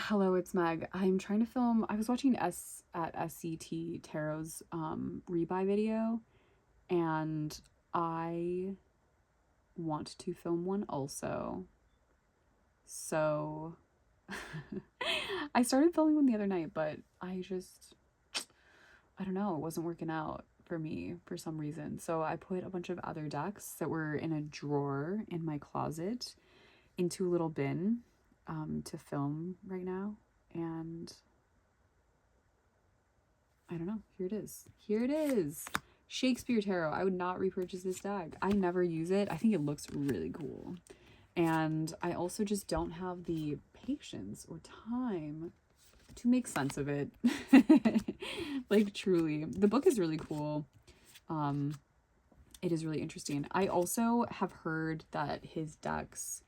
Hello, it's Meg. I'm trying to film. I was watching SCT Tarot's rebuy video, and I want to film one also. So I started filming one the other night, but I don't know, it wasn't working out for me for some reason. So I put a bunch of other decks that were in a drawer in my closet into a little bin to film right now. And I don't know. Here it is. Here it is. Shakespeare Tarot. I would not repurchase this deck. I never use it. I think it looks really cool. And I also just don't have the patience or time to make sense of it. Like, truly. The book is really cool. It is really interesting. I also have heard that his decks,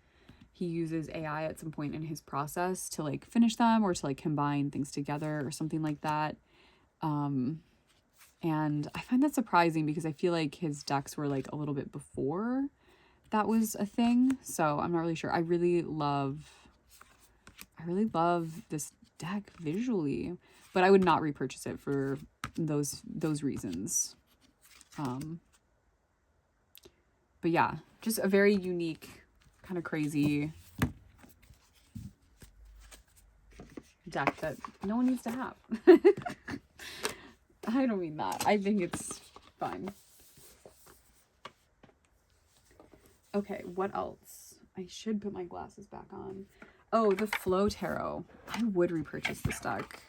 he uses AI at some point in his process to like finish them or to like combine things together or something like that. And I find that surprising because I feel like his decks were like a little bit before that was a thing. So I'm not really sure. I really love this deck visually, but I would not repurchase it for those reasons. But yeah, just a very unique, kind of crazy deck that no one needs to have. I don't mean that. I think it's fine. Okay, what else? I should put my glasses back on. Oh, the Flow Tarot. I would repurchase this deck.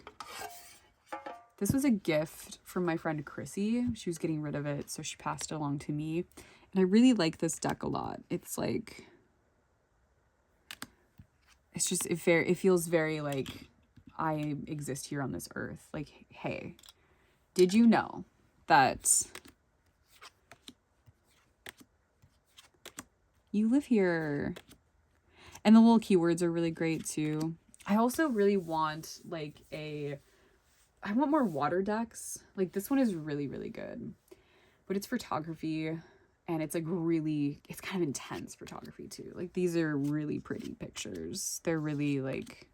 This was a gift from my friend Chrissy. She was getting rid of it, so she passed it along to me. And I really like this deck a lot. It's like, it's just, it feels very like I exist here on this earth. Like, hey, did you know that you live here? And the little keywords are really great too. I also really want like I want more water decks. Like this one is really, really good, but it's photography and it's like really, it's kind of intense photography too. Like these are really pretty pictures. They're really like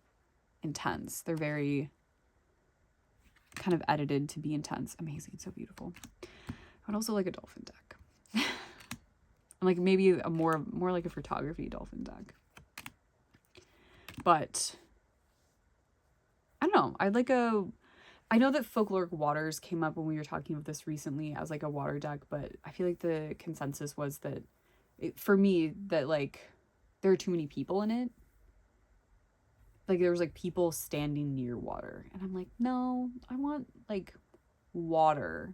intense. They're very kind of edited to be intense. Amazing. So beautiful. I would also like a dolphin deck. And like maybe a more like a photography dolphin deck. But I don't know. I know that Folkloric Waters came up when we were talking about this recently as like a water deck, but I feel like the consensus was that for me that like there are too many people in it. Like there was like people standing near water, and I'm like, no, I want like water.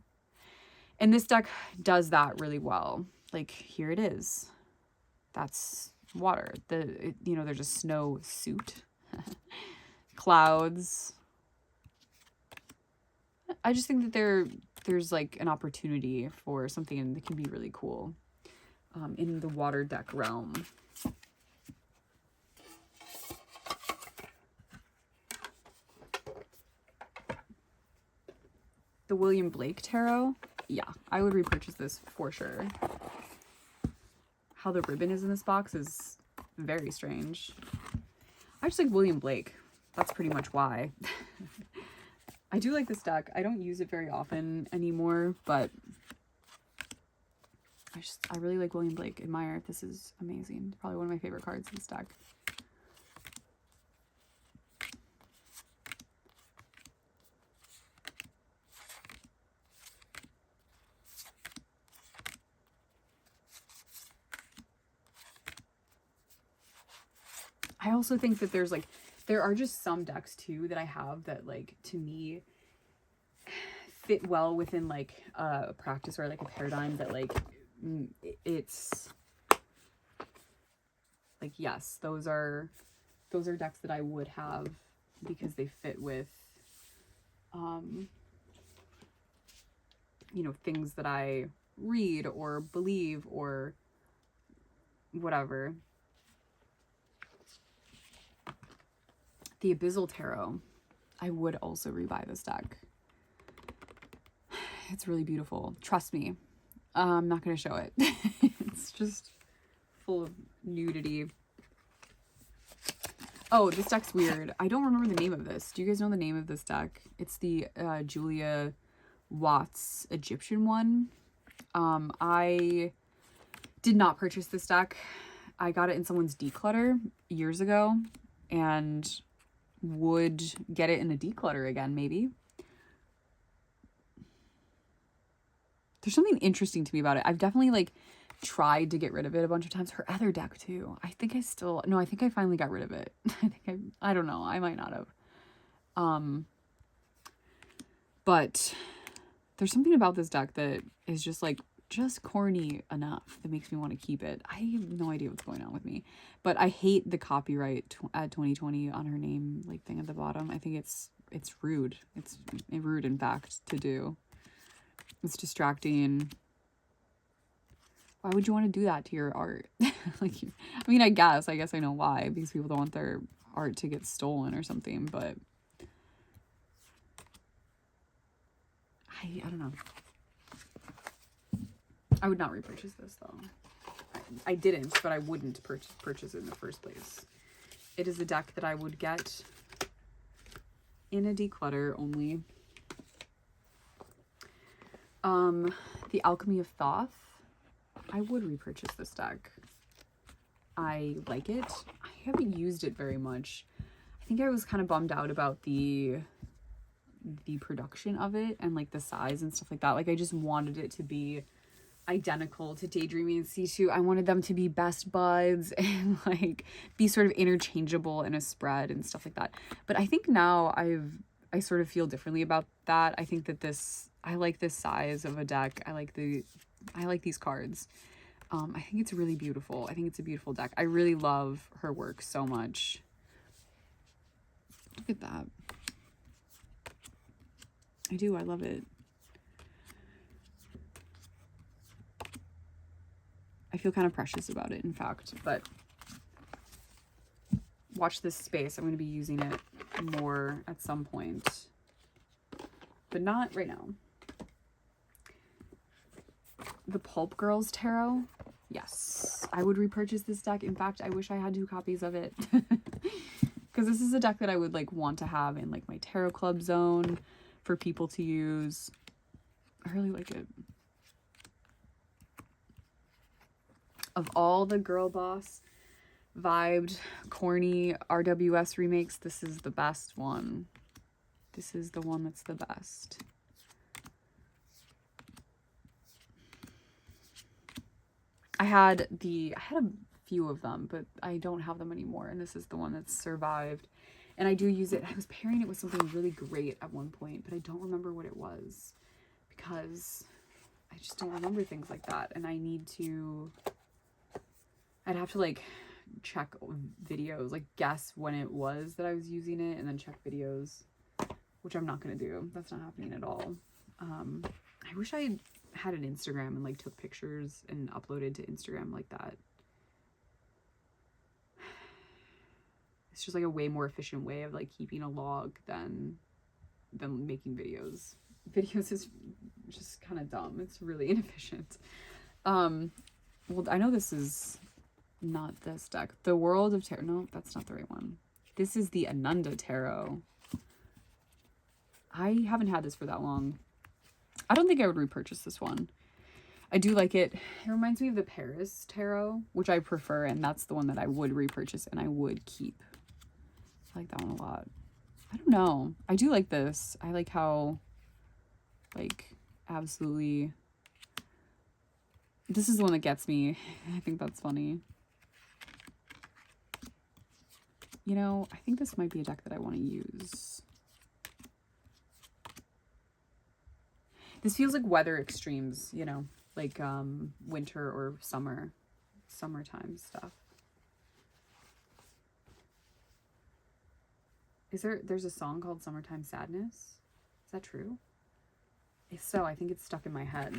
And this deck does that really well. Like here it is. That's water. There's a snow suit. Clouds. I just think that there's like an opportunity for something that can be really cool in the water deck realm. The William Blake Tarot. Yeah, I would repurchase this for sure. How the ribbon is in this box is very strange. I just like William Blake. That's pretty much why. I do like this deck. I don't use it very often anymore, but I really like William Blake. Admire. This is amazing. Probably one of my favorite cards in this deck. I also think that there are just some decks too that I have that like to me fit well within like a practice or like a paradigm that like it's like, yes, those are decks that I would have because they fit with things that I read or believe or whatever. The Abyssal Tarot. I would also rebuy this deck. It's really beautiful. Trust me. I'm not going to show it. It's just full of nudity. Oh, this deck's weird. I don't remember the name of this. Do you guys know the name of this deck? It's the Julia Watts Egyptian one. I did not purchase this deck. I got it in someone's declutter years ago and would get it in a declutter again, maybe. There's something interesting to me about it. I've definitely like tried to get rid of it a bunch of times. Her other deck too. I think I finally got rid of it. I don't know. I might not have. But there's something about this deck that is just corny enough that makes me want to keep it. I have no idea what's going on with me, but I hate the copyright at 2020 on her name like thing at the bottom. I think it's rude. It's rude in fact to do. It's distracting. Why would you want to do that to your art? I guess I know why, because people don't want their art to get stolen or something, but I don't know. I would not repurchase this though. I didn't, but I wouldn't purchase it in the first place. It is a deck that I would get in a declutter only. The Alchemy of Thoth. I would repurchase this deck. I like it. I haven't used it very much. I think I was kind of bummed out about the production of it and like the size and stuff like that. Like I just wanted it to be identical to Daydreaming and C2. I wanted them to be best buds and like be sort of interchangeable in a spread and stuff like that. But I think now I sort of feel differently about that. I think that I like this size of a deck. I like these cards. I think it's really beautiful. I think it's a beautiful deck. I really love her work so much. Look at that. I do. I love it. I feel kind of precious about it, in fact, but watch this space. I'm going to be using it more at some point, but not right now. The Pulp Girls Tarot. Yes, I would repurchase this deck. In fact, I wish I had 2 copies of it because this is a deck that I would like want to have in like my tarot club zone for people to use. I really like it. Of all the girl boss vibed corny RWS remakes, this is the best one. This is the one that's the best. I had a few of them, but I don't have them anymore, and this is the one that's survived. And I do use it. I was pairing it with something really great at one point, but I don't remember what it was because I just don't remember things like that. And I'd have to like check videos, like guess when it was that I was using it and then check videos, which I'm not going to do. That's not happening at all. I wish I had an Instagram and like took pictures and uploaded to Instagram like that. It's just like a way more efficient way of like keeping a log than making videos. Videos is just kind of dumb. It's really inefficient. Well, I know this is not this deck. The World of Tarot. No, that's not the right one. This is the Ananda Tarot. I haven't had this for that long. I don't think I would repurchase this one. I do like it. It reminds me of the Paris Tarot, which I prefer, and that's the one that I would repurchase and I would keep. I like that one a lot. I don't know. I do like this. I like how, like, absolutely... This is the one that gets me. I think that's funny. You know, I think this might be a deck that I want to use. This feels like weather extremes, you know, like winter or summertime stuff. There's a song called Summertime Sadness? Is that true? If so, I think it's stuck in my head.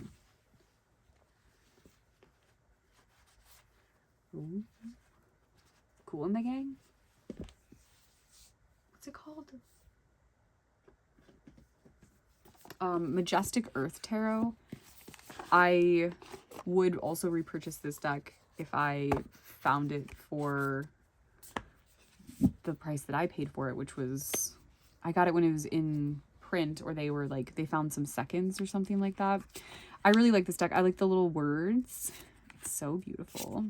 Ooh. Cool in the Gang? What's it called? Majestic Earth Tarot. I would also repurchase this deck if I found it for the price that I paid for it, which was, I got it when it was in print, or they were like, they found some seconds or something like that. I really like this deck. I like the little words. It's so beautiful.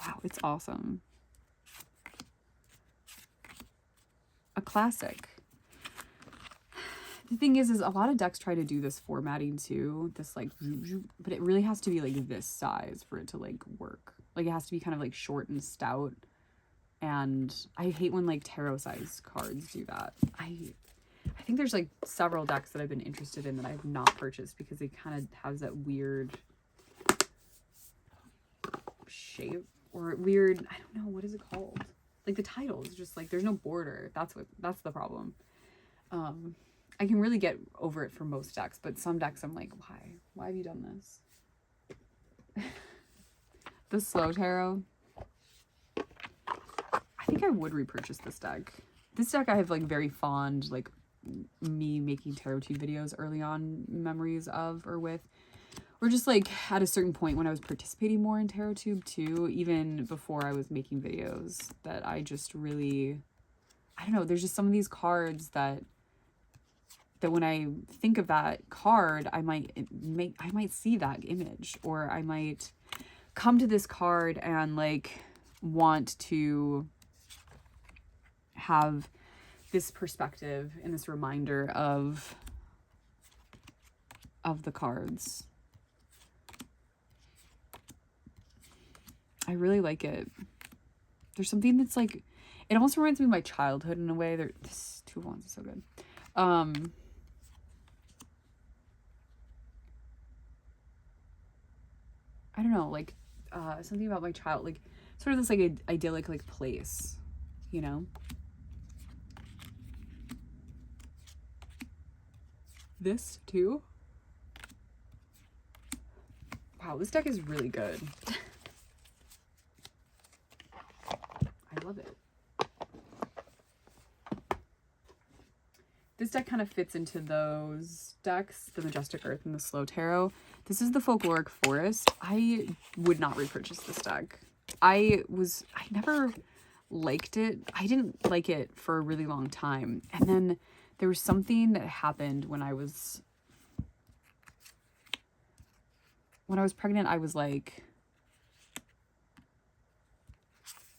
Wow, it's awesome. A classic. The thing is a lot of decks try to do this formatting too, this like, but it really has to be like this size for it to like work. Like it has to be kind of like short and stout. And I hate when like tarot size cards do that. I think there's like several decks that I've been interested in that I've not purchased because they kind of has that weird shape or weird, I don't know, what is it called? Like the title is just like, there's no border. That's the problem. I can really get over it for most decks, but some decks I'm like, why have you done this? The slow tarot. I think I would repurchase this deck. This deck I have like very fond, like me making tarot tube videos early on memories of or with, or just like at a certain point when I was participating more in tarot tube too, even before I was making videos, that I just really, I don't know, there's just some of these cards that when I think of that card, I might see that image, or I might come to this card and like want to have this perspective and this reminder of the cards. I really like it. There's something that's like, it almost reminds me of my childhood in a way. This Two of Wands is so good. I don't know, like something about my child, like sort of this like idyllic like place, you know? This too. Wow, this deck is really good. I love it. This deck kind of fits into those decks, the Majestic Earth and the Slow Tarot. This is the Folkloric Forest. I would not repurchase this deck. I never liked it. I didn't like it for a really long time. And then there was something that happened when I was pregnant. I was like,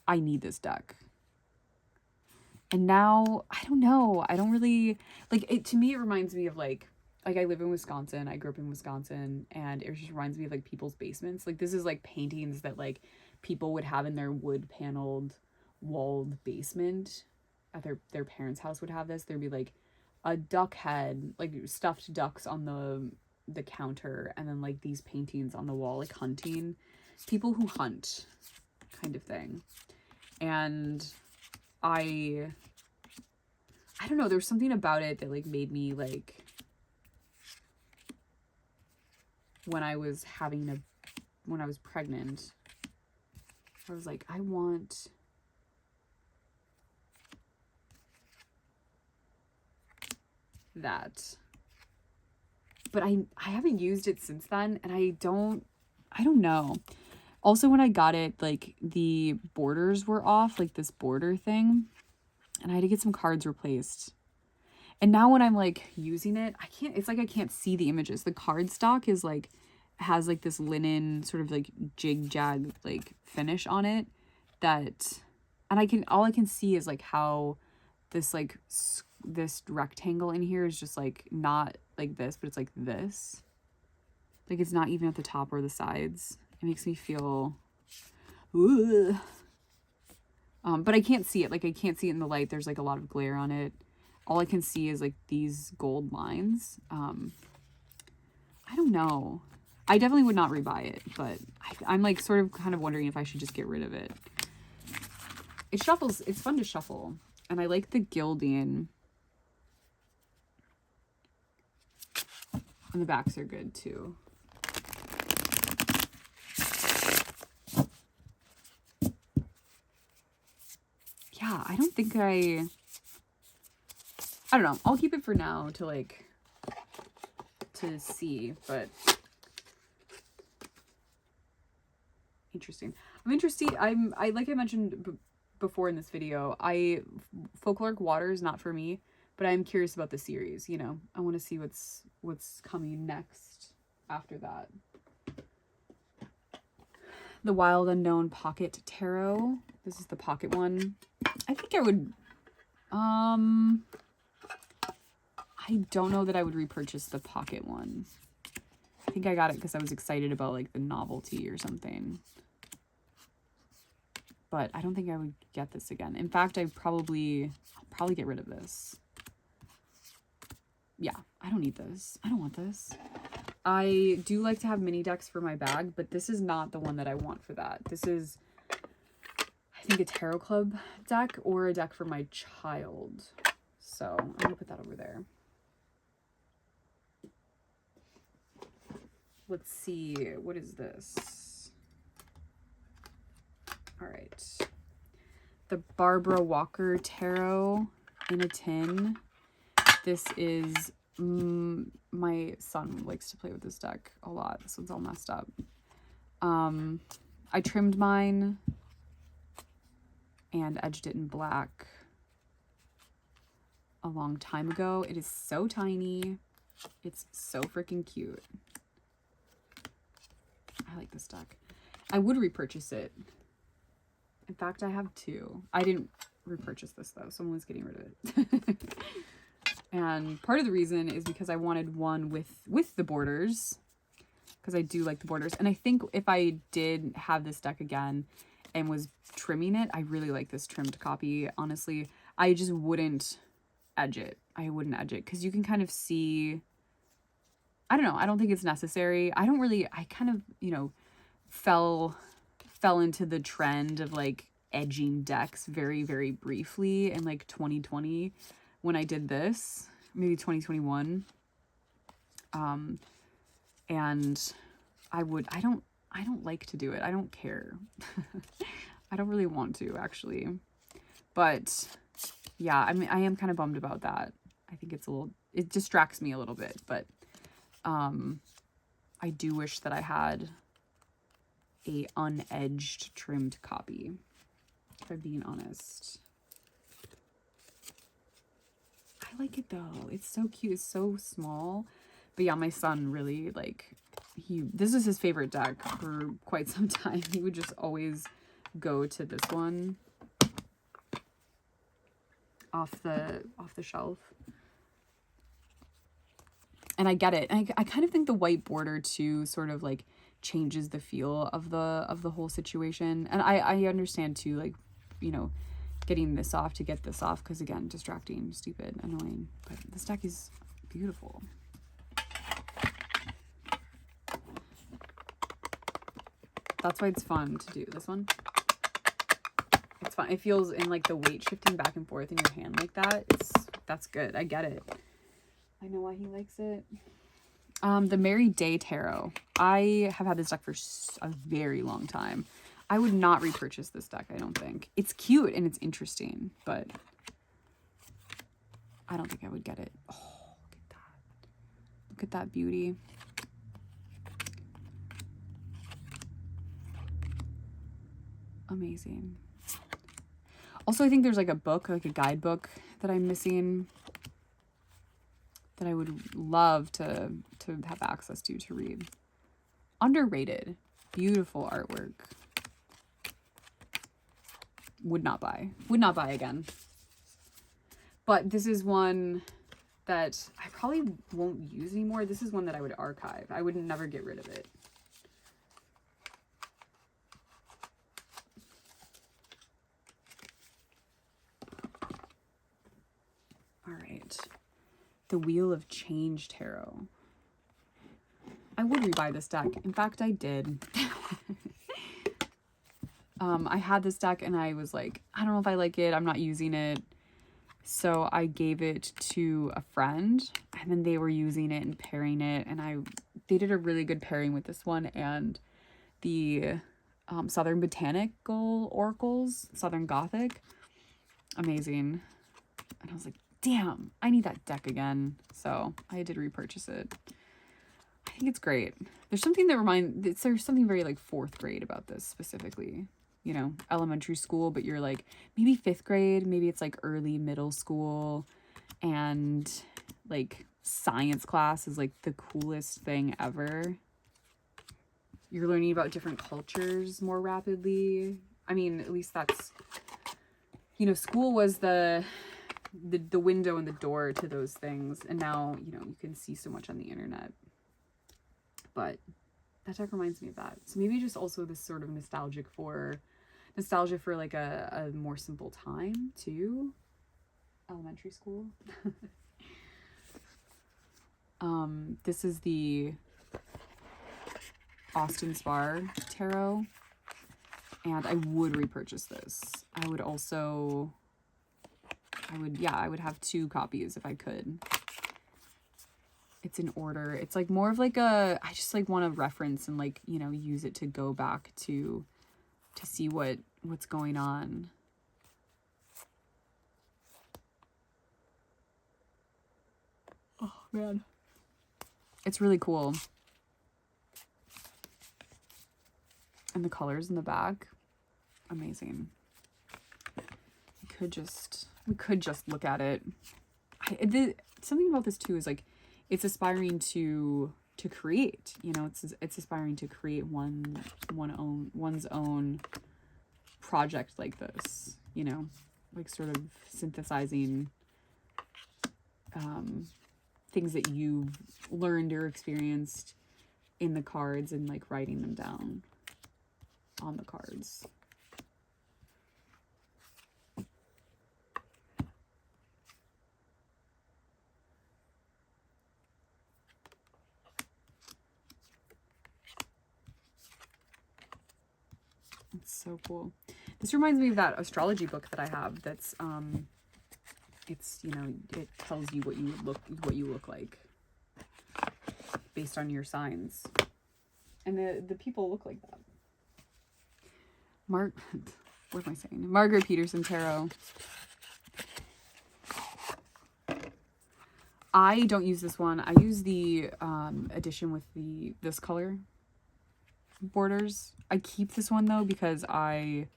I need this deck. And now, I don't know. I don't really, like, it, to me, it reminds me of, like, I live in Wisconsin. I grew up in Wisconsin, and it just reminds me of, like, people's basements. Like, this is, like, paintings that, like, people would have in their wood-paneled, walled basement. At their parents' house would have this. There'd be, like, a duck head, like, stuffed ducks on the counter, and then, like, these paintings on the wall, like, hunting. People who hunt, kind of thing. And I don't know, there's something about it that like made me like, when I was pregnant, I was like, I want that. But I haven't used it since then, and I don't know. Also, when I got it, like, the borders were off, like, this border thing. And I had to get some cards replaced. And now when I'm, like, using it, it's like I can't see the images. The cardstock is, like, has, like, this linen sort of, like, jig-jag, like, finish on it. That, and all I can see is, like, how this, like, this rectangle in here is just, like, not like this, but it's, like, this. Like, it's not even at the top or the sides. It makes me feel, but I can't see it. Like, I can't see it in the light. There's, like, a lot of glare on it. All I can see is, like, these gold lines. I don't know. I definitely would not rebuy it, but I'm, like, sort of kind of wondering if I should just get rid of it. It shuffles. It's fun to shuffle. And I like the gilding. And the backs are good, too. Yeah, I don't think I don't know. I'll keep it for now to like, to see, but interesting. I like I mentioned before in this video, Folkloric Water is not for me, but I'm curious about the series, you know. I want to see what's coming next after that. The Wild Unknown Pocket Tarot. This is the pocket one. I think I would, I don't know that I would repurchase the pocket one. I think I got it because I was excited about like the novelty or something. But I don't think I would get this again. In fact, I'll probably get rid of this. Yeah, I don't need this. I don't want this. I do like to have mini decks for my bag, but this is not the one that I want for that. This is, I think, a Tarot Club deck or a deck for my child. So I'm gonna put that over there. Let's see, what is this? All right. The Barbara Walker Tarot in a tin. This is, my son likes to play with this deck a lot. This one's all messed up. I trimmed mine and edged it in black a long time ago. It is so tiny. It's so freaking cute. I like this deck. I would repurchase it. In fact, I have two. I didn't repurchase this though. Someone's getting rid of it. And part of the reason is because I wanted one with the borders, because I do like the borders. And I think if I did have this deck again and was trimming it, I really like this trimmed copy. Honestly, I just wouldn't edge it. I wouldn't edge it because you can kind of see, I don't know. I don't think it's necessary. I kind of, you know, fell into the trend of like edging decks very, very briefly in like 2020 when I did this, maybe 2021. And I don't like to do it. I don't care. I don't really want to actually, but yeah, I mean, I am kind of bummed about that. I think it distracts me a little bit, but I do wish that I had a unedged trimmed copy, if I'm being honest. I like it though. It's so cute. It's so small. But yeah, my son really this is his favorite deck for quite some time. He would just always go to this one off the shelf. And I get it. And I kind of think the white border too sort of like changes the feel of the whole situation. And I understand too, like, you know, getting this off to get this off, because again, distracting, stupid, annoying. But this deck is beautiful. That's why it's fun to do this one. It's fun. It feels in like the weight shifting back and forth in your hand like that. That's good. I get it. I know why he likes it. The Mary Day Tarot. I have had this deck for a very long time. I would not repurchase this deck, I don't think. It's cute and it's interesting, but I don't think I would get it. Oh, look at that. Look at that beauty. Amazing. Also, I think there's like a book, like a guidebook that I'm missing that I would love to have access to read. Underrated. Beautiful artwork. Would not buy. Would not buy again. But this is one that I probably won't use anymore. This is one that I would archive. I would never get rid of it. All right. The Wheel of Change Tarot. I would rebuy this deck. In fact, I did. I had this deck and I was like, I don't know if I like it. I'm not using it. So I gave it to a friend and then they were using it and pairing it. And they did a really good pairing with this one and the Southern Botanical Oracles, Southern Gothic. Amazing. And I was like, damn, I need that deck again. So I did repurchase it. I think it's great. There's something that there's something very like 4th grade about this specifically. You know, elementary school, but you're like maybe 5th grade, maybe it's like early middle school, and like science class is like the coolest thing ever. You're learning about different cultures more rapidly. I mean, at least that's, you know, school was the window and the door to those things, and now, you know, you can see so much on the internet. But that deck reminds me of that. So maybe just also this sort of nostalgia for like a more simple time too. Elementary school. This is the Austin Spar Tarot, and I would repurchase this. I would have 2 copies if I could. It's in order. It's like more of like I just like want to reference and like, you know, use it to go back to see what's going on. Oh man. It's really cool. And the colors in the back, amazing. We could just look at it. Something about this too is like, it's aspiring to create, you know, it's aspiring to create one's own project like this, you know, like sort of synthesizing things that you've learned or experienced in the cards and like writing them down on the cards. It's so cool. This reminds me of that astrology book that I have. That's it's, you know, it tells you what you look like based on your signs, and the people look like that. What am I saying? Margaret Peterson Tarot. I don't use this one. I use the edition with this color borders. I keep this one though because I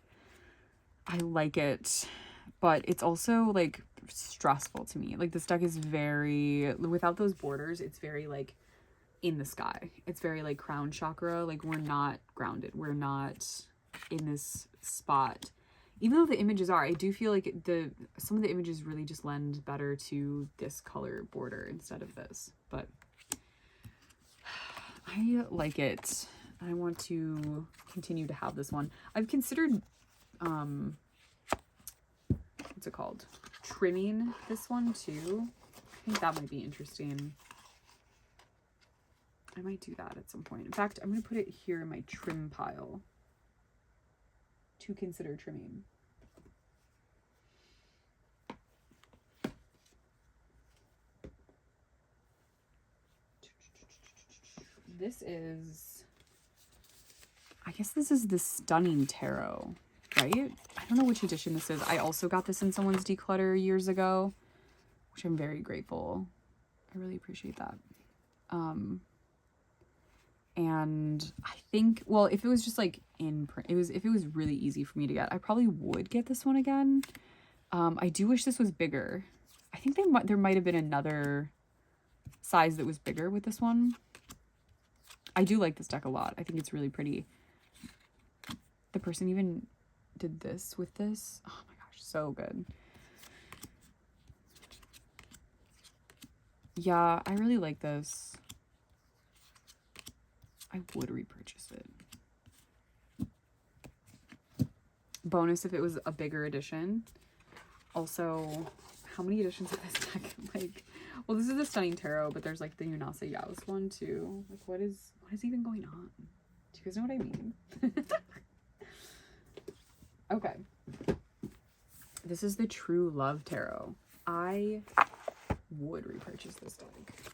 like it, but it's also like stressful to me. Like this deck is very, without those borders, it's very like in the sky. It's very like crown chakra. Like we're not grounded. We're not in this spot. Even though the images are, I do feel like some of the images really just lend better to this color border instead of this. But I like it. I want to continue to have this one. I've considered, what's it called? Trimming this one too. I think that might be interesting. I might do that at some point. In fact, I'm going to put it here in my trim pile to consider trimming. This is, I guess this is the Stunning Tarot, right? I don't know which edition this is. I also got this in someone's declutter years ago, which I'm very grateful. I really appreciate that. And I think, well, if it was just like in print, if it was really easy for me to get, I probably would get this one again. I do wish this was bigger. I think there might have been another size that was bigger with this one. I do like this deck a lot. I think it's really pretty. The person even did this with this. Oh my gosh, so good. Yeah, I really like this. I would repurchase it. Bonus if it was a bigger edition. Also, how many editions of this deck? Like, well, this is the Stunning Tarot, but there's like the Yunasa Yaos one too. Like, what is even going on? Do you guys know what I mean? Okay. This is the True Love Tarot. I would repurchase this deck.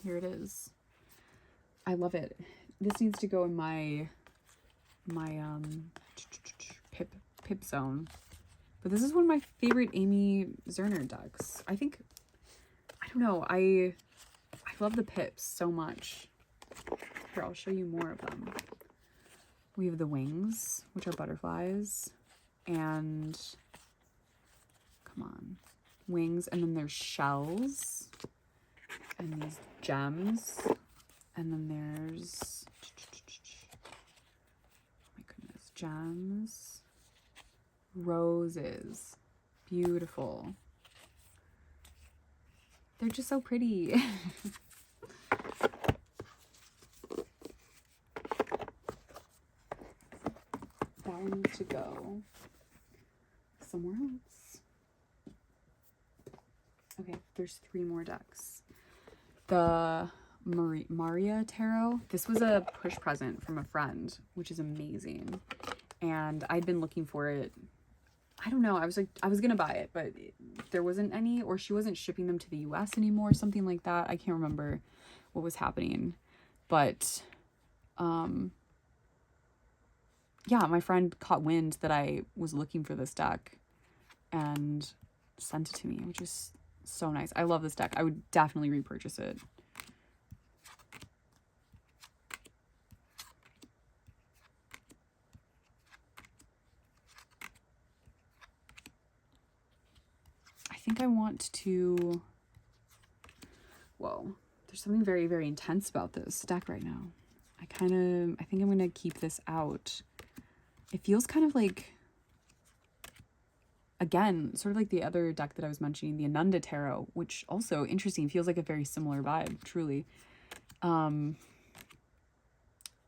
Here it is. I love it. This needs to go in my pip zone. But this is one of my favorite Amy Zerner decks. I don't know, I love the pips so much. Here, I'll show you more of them. We have the wings, which are butterflies, and come on, wings, and then there's shells, and these gems, and then there's, oh my goodness, gems, roses, beautiful. They're just so pretty. That one needs to go somewhere else. Okay, there's 3 more decks. The Maria Tarot. This was a push present from a friend, which is amazing. And I'd been looking for it. I don't know. I was gonna buy it, but there wasn't any, or she wasn't shipping them to the US anymore, something like that. I can't remember what was happening. But yeah, my friend caught wind that I was looking for this deck and sent it to me, which is so nice. I love this deck. I would definitely repurchase it. I think I want to... Whoa. There's something very, very intense about this deck right now. I think I'm going to keep this out. It feels kind of like, again, sort of like the other deck that I was mentioning, the Ananda Tarot, which also, interesting, feels like a very similar vibe, truly.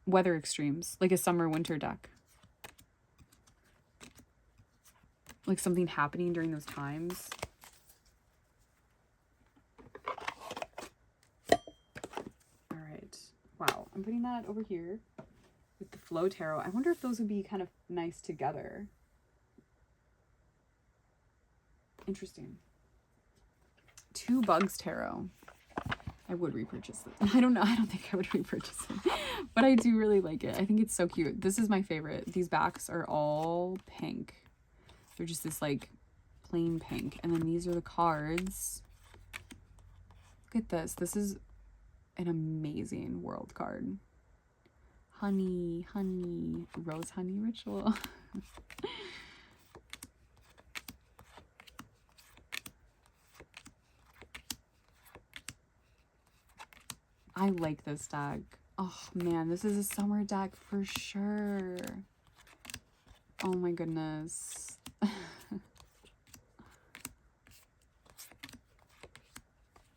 Weather extremes, like a summer-winter deck. Like something happening during those times. All right. Wow, I'm putting that over here with the Flow Tarot. I wonder if those would be kind of nice together. Interesting. 2 Bugs Tarot. I would repurchase it. I don't know. I don't think I would repurchase it. But I do really like it. I think it's so cute. This is my favorite. These backs are all pink. They're just this like plain pink. And then these are the cards. Look at this. This is an amazing world card. Honey, honey, rose honey ritual. I like this deck. Oh man, this is a summer deck for sure. Oh my goodness.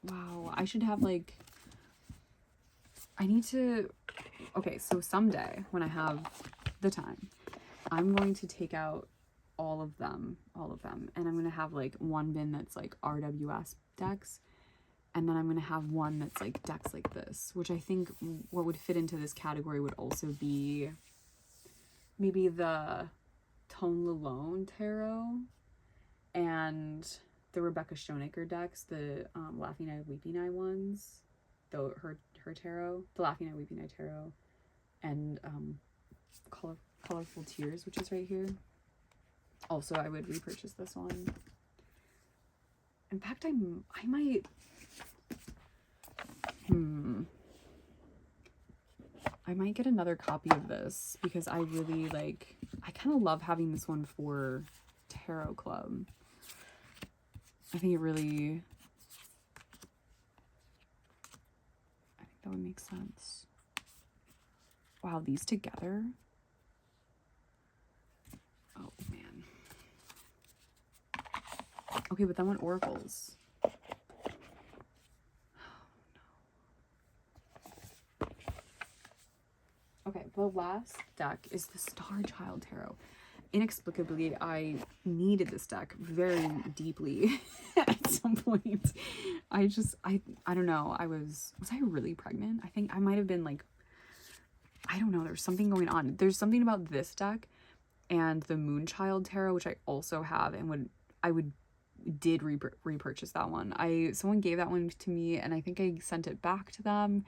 Wow, I should have like, I need to, okay, so someday when I have the time, I'm going to take out all of them, and I'm going to have like one bin that's like RWS decks, and then I'm going to have one that's like decks like this, which I think what would fit into this category would also be maybe the Tone Lalone Tarot and the Rebecca Schoenecker decks, the Laughing Eye, Weeping Eye ones, though her tarot, the Laughing Eye, Weeping Eye Tarot, and Colorful Tears, which is right here. Also, I would repurchase this one. In fact, I might... I might get another copy of this because I really like... I kind of love having this one for Tarot Club. I think it really... I think that would make sense. Wow, these together? Oh, man. Okay, but then what oracles? Oh, no. Okay, the last deck is the Star Child Tarot. Inexplicably, I needed this deck very deeply at some point. I don't know. Was I really pregnant? I think I might have been like, I don't know. There's something going on. There's something about this deck and the Moonchild Tarot, which I also have, and did repurchase that one. Someone gave that one to me, and I think I sent it back to them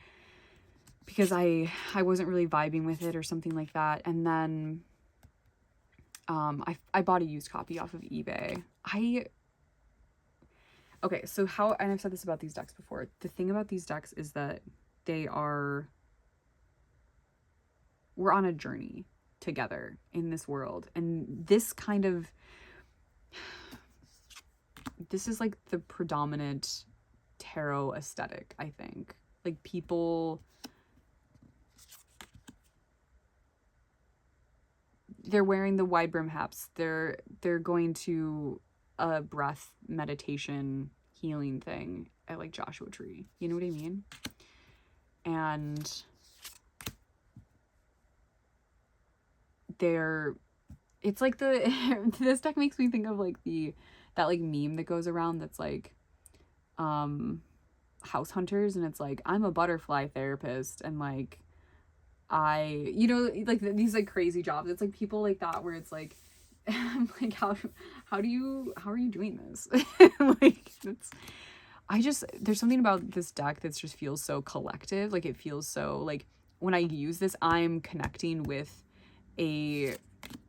because I wasn't really vibing with it or something like that. And then I bought a used copy off of eBay. Okay, so how, and I've said this about these decks before, the thing about these decks is that we're on a journey together in this world, and this is like the predominant tarot aesthetic, I think. Like, people, they're wearing the wide brim hats, they're going to a breath meditation healing thing at like Joshua Tree, you know what I mean? And it's like this deck makes me think of like that like meme that goes around that's like house hunters, and it's like, I'm a butterfly therapist, and like like these like crazy jobs. It's like people like that where it's like, I'm like, how are you doing this? Like, there's something about this deck that just feels so collective. Like, it feels so like, when I use this, I'm connecting with a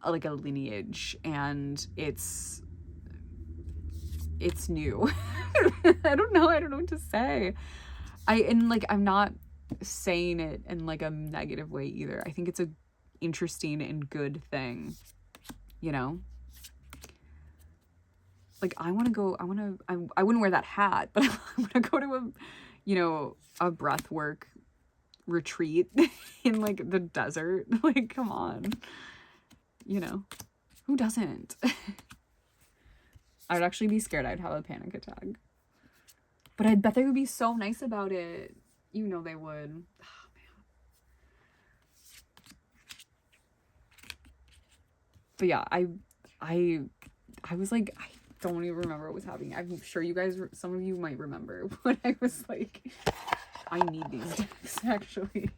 lineage, and it's new. I don't know what to say. I'm not saying it in like a negative way either. I think it's a interesting and good thing, you know? Like, I wouldn't wear that hat, but I want to go to a breath work retreat in like the desert. Like, come on, who doesn't? I would actually be scared I'd have a panic attack, but I bet they would be so nice about it. They would. Oh, man. But yeah, I was like, I don't even remember what was happening. I'm sure some of you might remember, but I was like, I need these decks, actually.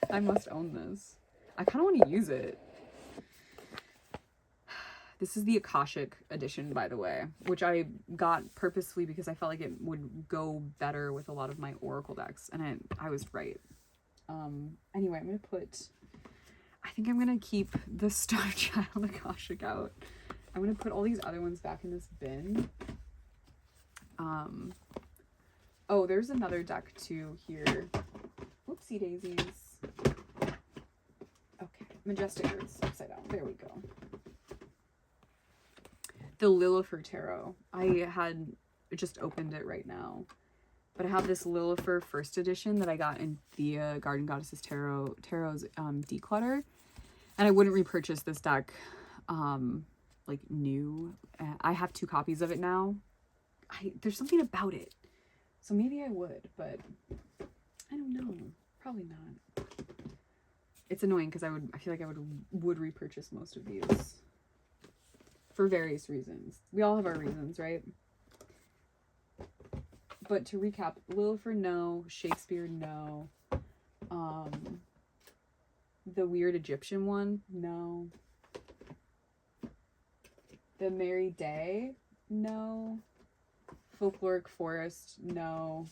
I must own this. I kind of want to use it. This is the Akashic edition, by the way, which I got purposefully because I felt like it would go better with a lot of my Oracle decks, and I was right. Anyway, I think I'm going to keep the Star Child Akashic out. I'm going to put all these other ones back in this bin. Oh, there's another deck too here. Whoopsie daisies. Okay, Majestic Earth's upside down. There we go. The Lilifer Tarot. I had just opened it right now. But I have this Lilifer first edition that I got in Thea Garden Goddesses Tarot's Declutter. And I wouldn't repurchase this deck like new. I have 2 copies of it now. There's something about it. So maybe I would, but I don't know. Probably not. It's annoying because I feel like I would repurchase most of these. For various reasons. We all have our reasons, right? But to recap, Lilifer, no. Shakespeare, no. The weird Egyptian one, no. The Merry Day, no. Folkloric Forest, no.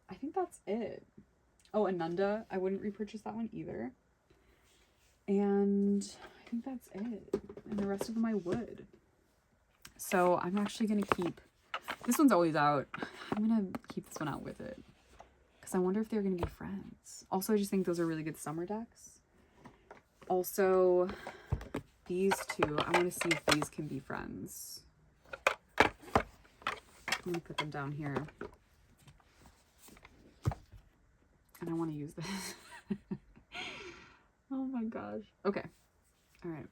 I think that's it. Oh, Ananda, I wouldn't repurchase that one either. And I think that's it. And the rest of them I would. So I'm actually going to keep... This one's always out. I'm going to keep this one out with it. Because I wonder if they're going to be friends. Also, I just think those are really good summer decks. Also, these 2, I want to see if these can be friends. Let me put them down here. And I want to use this. Oh my gosh. Okay. All right.